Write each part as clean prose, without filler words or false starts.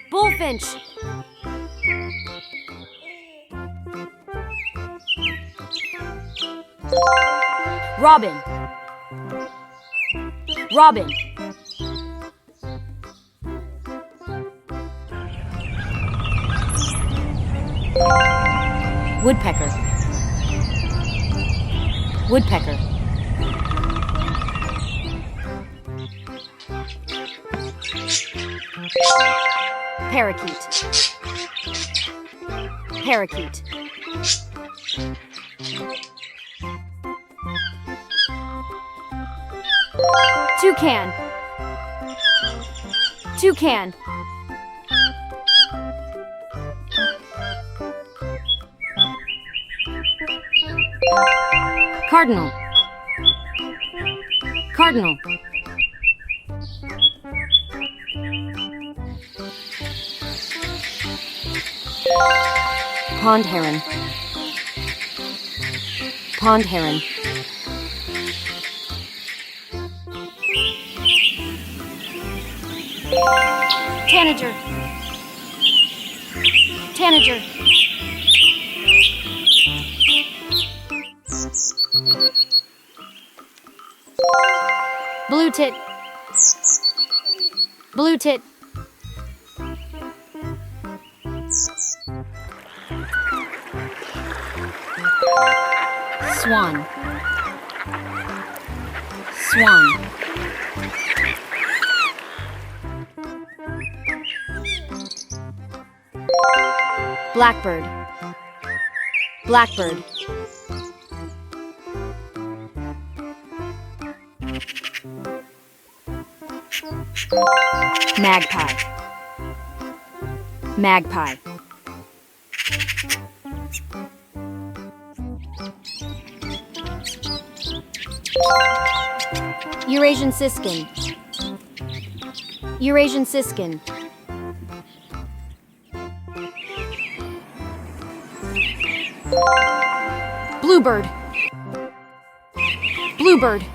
Bullfinch. Robin. Robin. Woodpecker. Woodpecker. Parakeet. Parakeet. Toucan. Toucan. Cardinal. Cardinal. Pond heron. Pond heron. Tanager. Tanager. Blue tit. Blue tit. Swan. Swan. Blackbird. Blackbird. Magpie. Magpie. Eurasian siskin. Eurasian siskin. Bluebird. Bluebird.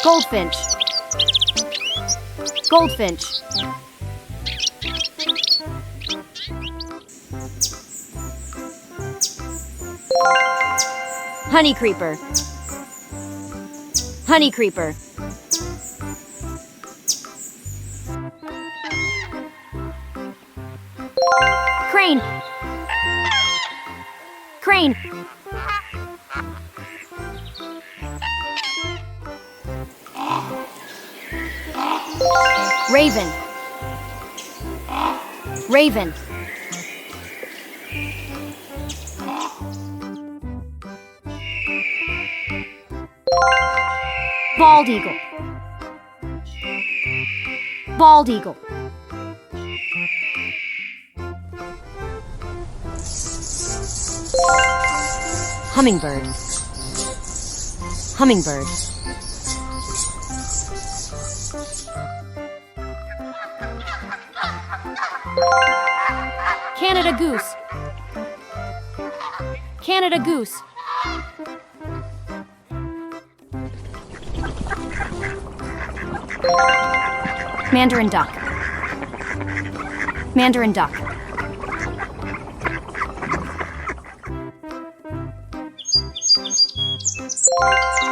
Goldfinch. Goldfinch. Honeycreeper. Honeycreeper. Crane. Crane. Raven. Raven. Bald eagle. Bald eagle. Hummingbird. Hummingbird. Canada goose. Canada goose. Mandarin duck. Mandarin duck.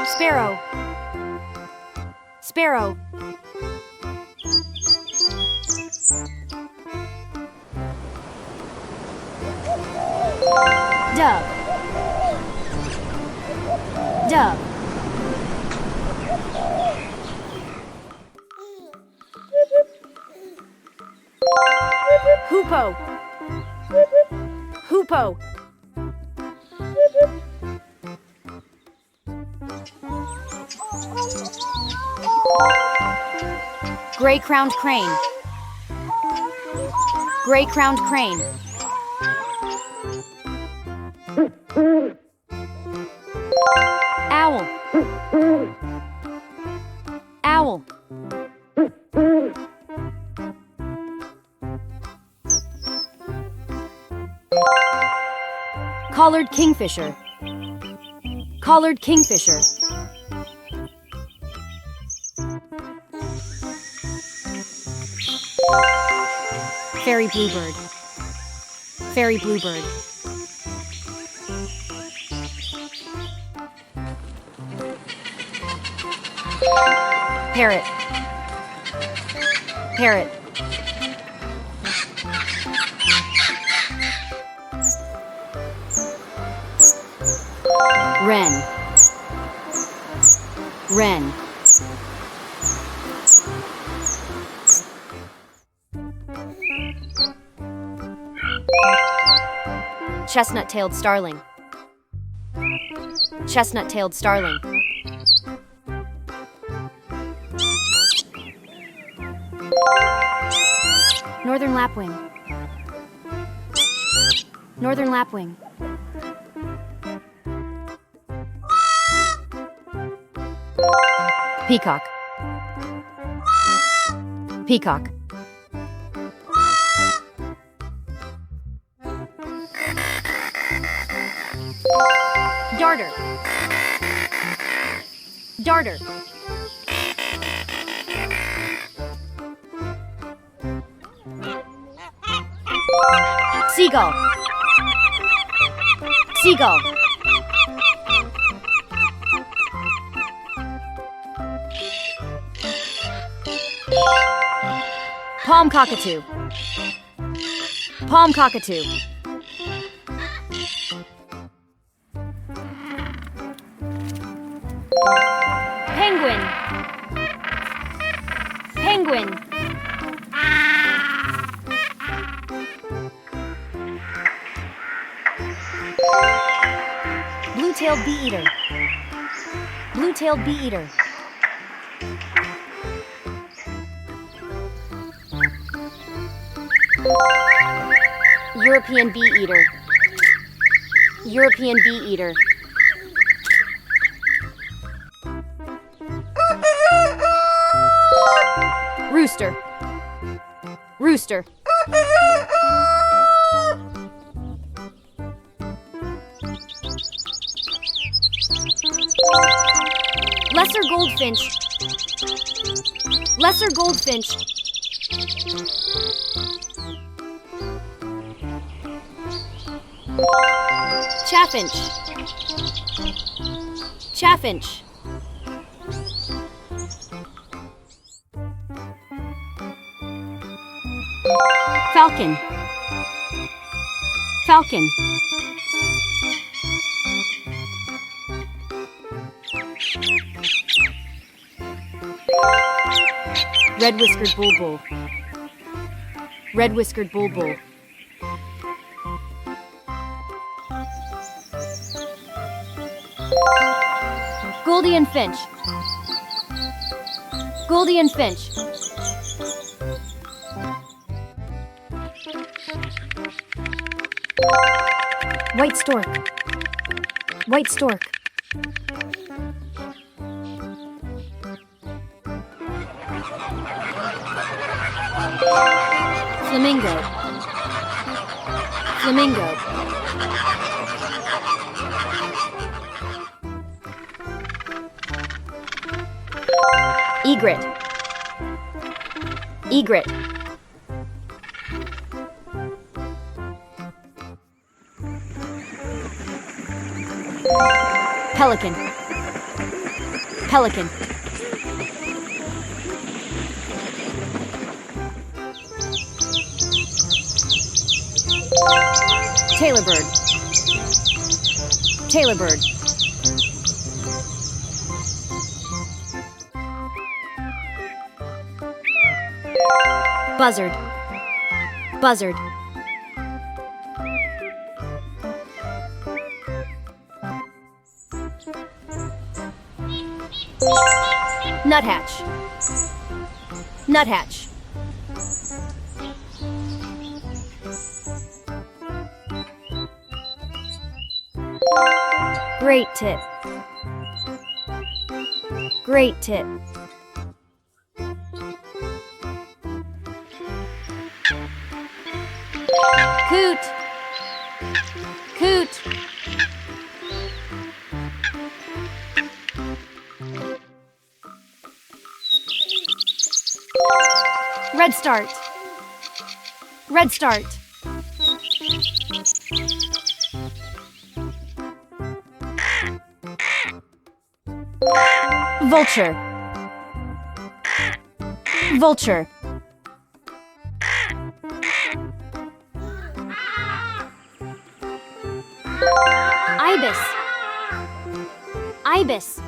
Sparrow. Sparrow. Dove. Dove. Hoopoe. Hoopoe. Gray-crowned crane. Gray-crowned crane. Owl. Owl. Collared kingfisher. Collared kingfisher. Fairy bluebird. Fairy bluebird. Parrot. Parrot. Wren. Wren. Chestnut-tailed starling. Chestnut-tailed starling. Northern lapwing. Northern lapwing. Peacock. Peacock. Darter. Darter. Seagull. Seagull. Palm cockatoo. Palm cockatoo. Penguin. Penguin. Blue-tailed bee-eater. Blue-tailed bee-eater. European bee-eater. European bee-eater. Rooster. Rooster. Lesser goldfinch. Lesser goldfinch. Chaffinch. Chaffinch. Falcon. Falcon. Red-whiskered bulbul. Red-whiskered bulbul. Gouldian finch. Gouldian finch. White stork. White stork. Flamingo. Flamingo. Egret. Egret. Pelican. Pelican. Tailorbird. Tailorbird. Buzzard. Buzzard. Nuthatch. Nuthatch. Great tit. Great tit. Coot. Coot. Red start. Red start. Vulture. Vulture. Ibis. Ibis.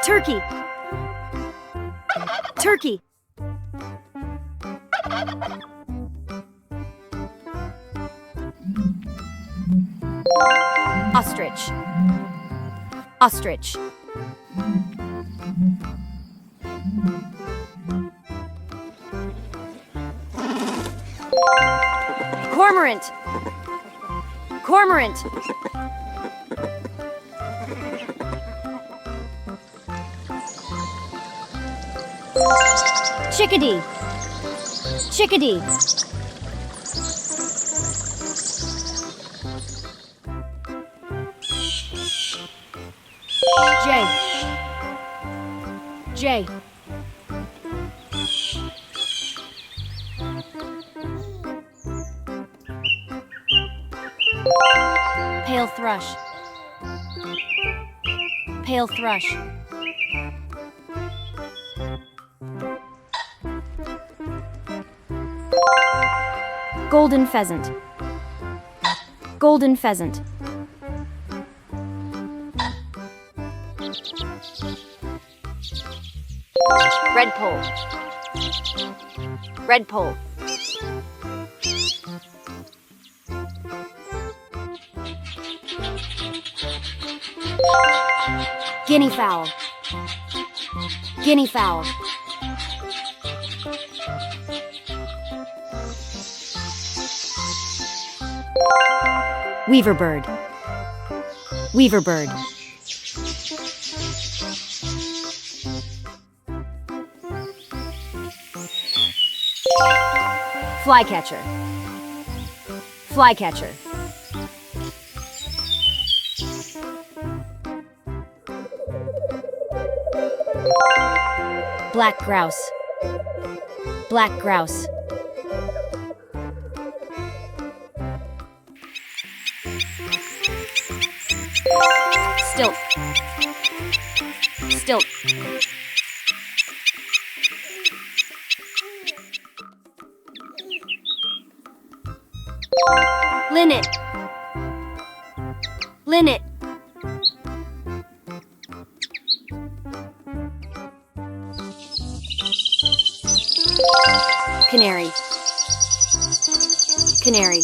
Turkey. Turkey. Ostrich. Ostrich. Cormorant. Cormorant. Chickadee. Chickadee. Jay. Jay. Pale thrush. Pale thrush. Golden pheasant. Golden pheasant. Redpoll. Redpoll. Guinea fowl. Guinea fowl. Weaver bird. Weaver bird. Flycatcher. Flycatcher. Black grouse. Black grouse. Stilt. Stilt. Linnet. Linnet. Canary. Canary.